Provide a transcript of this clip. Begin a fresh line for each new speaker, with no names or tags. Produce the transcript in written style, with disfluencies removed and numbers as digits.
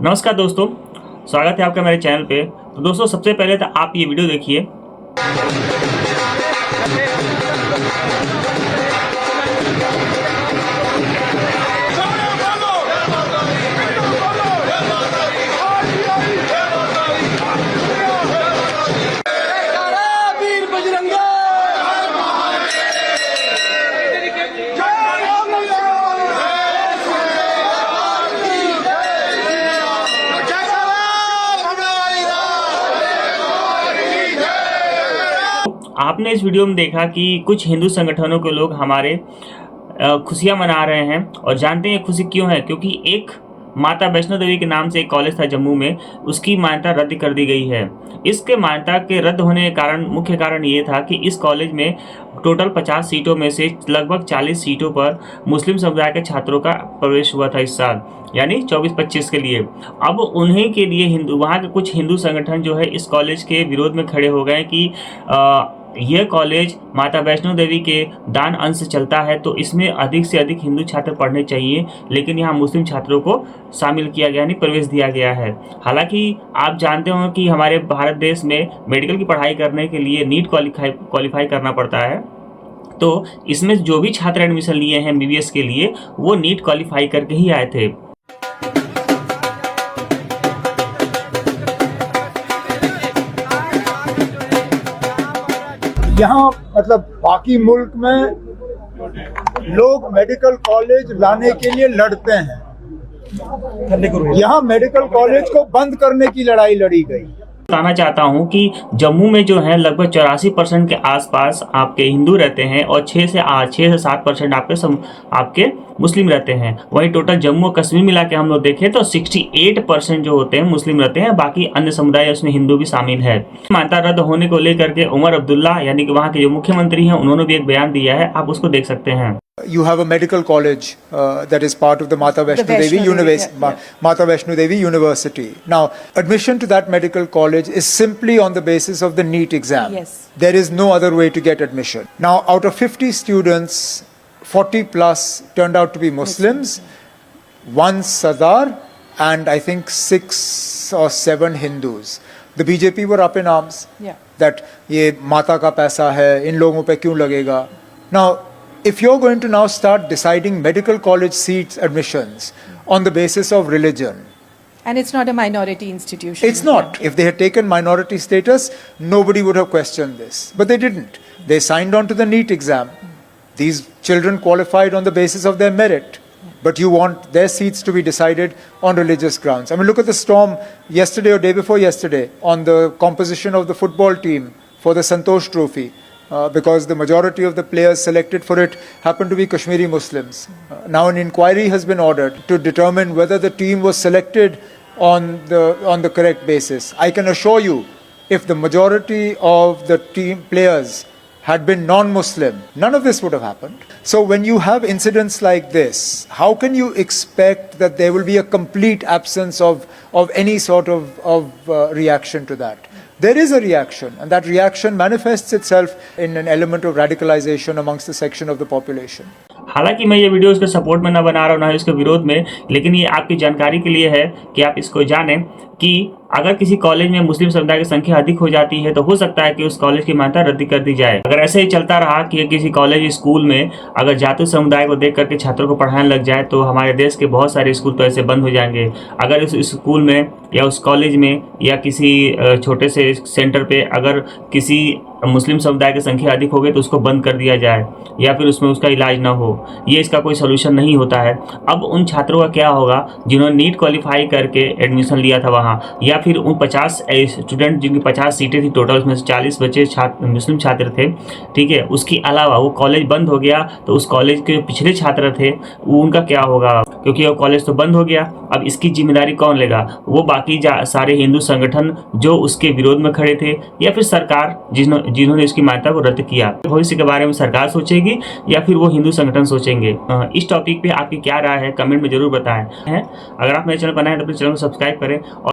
नमस्कार दोस्तों, स्वागत है आपका मेरे चैनल पे। तो दोस्तों, सबसे पहले तो आप ये वीडियो देखिए। आपने इस वीडियो में देखा कि कुछ हिंदू संगठनों के लोग हमारे खुशियां मना रहे हैं और जानते हैं खुशी क्यों है। क्योंकि एक माता वैष्णो देवी के नाम से एक कॉलेज था जम्मू में, उसकी मान्यता रद्द कर दी गई है। इसके मान्यता के रद्द होने के कारण मुख्य कारण ये था कि इस कॉलेज में टोटल 50 सीटों में से लगभग 40 सीटों पर मुस्लिम समुदाय के छात्रों का प्रवेश हुआ था इस साल, यानी 24-25 के लिए। अब उन्हीं के लिए वहाँ के कुछ हिंदू संगठन जो है इस कॉलेज के विरोध में खड़े हो गए कि यह कॉलेज माता वैष्णो देवी के दान अंश से चलता है, तो इसमें अधिक से अधिक हिंदू छात्र पढ़ने चाहिए, लेकिन यहाँ मुस्लिम छात्रों को शामिल किया गया, यानी प्रवेश दिया गया है। हालांकि आप जानते हो कि हमारे भारत देश में मेडिकल की पढ़ाई करने के लिए नीट क्वालिफाई करना पड़ता है। तो इसमें जो भी छात्र एडमिशन लिए हैं MBBS के लिए, वो नीट क्वालिफाई करके ही आए थे।
यहाँ मतलब बाकी मुल्क में लोग मेडिकल कॉलेज लाने के लिए लड़ते हैं, यहाँ मेडिकल कॉलेज को बंद करने की लड़ाई लड़ी गई।
बताना चाहता हूँ कि जम्मू में जो है लगभग 84% के आसपास आपके हिंदू रहते हैं और 6 से 7% आपके मुस्लिम रहते हैं। वहीं टोटल जम्मू और कश्मीर मिला के हम लोग देखें तो 68% जो होते हैं मुस्लिम रहते हैं, बाकी अन्य समुदाय उसमें हिंदू भी शामिल है। मान्यता रद्द होने को लेकर के उमर अब्दुल्ला यानी कि वहाँ के जो मुख्यमंत्री हैं, उन्होंने भी एक बयान दिया है, आप उसको देख सकते हैं।
You have a medical college that is part of the Mata Vaishno Devi University. Mata Vaishno Devi University. Now, admission to that medical college is simply on the basis of the NEET exam.
Yes.
There is no other way to get admission. Now, out of 50 students, 40 plus turned out to be Muslims, one Sardar, and I think 6 or 7 Hindus. The BJP were up in arms that ये माता का पैसा है, इन लोगों पे क्यों लगेगा? Now, if you're going to now start deciding medical college seats admissions on the basis of religion,
and it's not a minority institution.
it's not. If they had taken minority status, nobody would have questioned this. But they didn't. They signed on to the NEET exam. These children qualified on the basis of their merit. But you want their seats to be decided on religious grounds. I mean, look at the storm yesterday or day before yesterday on the composition of the football team for the Santosh Trophy. Because the majority of the players selected for it happen to be Kashmiri Muslims. Now an inquiry has been ordered to determine whether the team was selected on the correct basis. I can assure you, if the majority of the team players had been non-Muslim, none of this would have happened. So when you have incidents like this, how can you expect that there will be a complete absence of any sort of reaction to that? There is a reaction, and that reaction manifests itself in an element of radicalization amongst the section of the population.
हालांकि मैं ये video उसके support में ना बना रहा हूँ ना इसके विरोध में, लेकिन ये आपकी जानकारी के लिए है कि आप इसको जानें कि अगर किसी कॉलेज में मुस्लिम समुदाय की संख्या अधिक हो जाती है तो हो सकता है कि उस कॉलेज की मान्यता रद्द कर दी जाए। अगर ऐसे ही चलता रहा कि किसी कॉलेज स्कूल में अगर जाति समुदाय को देख करके छात्रों को पढ़ाने लग जाए तो हमारे देश के बहुत सारे स्कूल तो ऐसे बंद हो जाएंगे। अगर उस स्कूल में या उस कॉलेज में या किसी छोटे से सेंटर पे अगर किसी मुस्लिम समुदाय की संख्या अधिक हो गई तो उसको बंद कर दिया जाए या फिर उसमें उसका इलाज ना हो, ये इसका कोई सोल्यूशन नहीं होता है। अब उन छात्रों का क्या होगा जिन्होंने नीट क्वालिफाई करके एडमिशन लिया था वहाँ, या फिर उन 50 स्टूडेंट जिनकी 50 सीटें थी टोटल, उसमें से 40 बच्चे मुस्लिम छात्र थे, ठीक है। उसके अलावा वो कॉलेज बंद हो गया तो उस कॉलेज के पिछले छात्र थे उनका क्या होगा, क्योंकि वो कॉलेज तो बंद हो गया। अब इसकी जिम्मेदारी कौन लेगा? वो बाकी सारे हिंदू संगठन जो उसके विरोध में खड़े थे, या फिर सरकार जिन्होंने इसकी मान्यता को रद्द किया। भविष्य के बारे में सरकार सोचेगी या फिर वो हिंदू संगठन सोचेंगे? इस टॉपिक पे आपकी क्या राय है कमेंट में जरूर बताएं। अगर आप मेरे चैनल पर नए हैं तो अपने चैनल को सब्सक्राइब करें और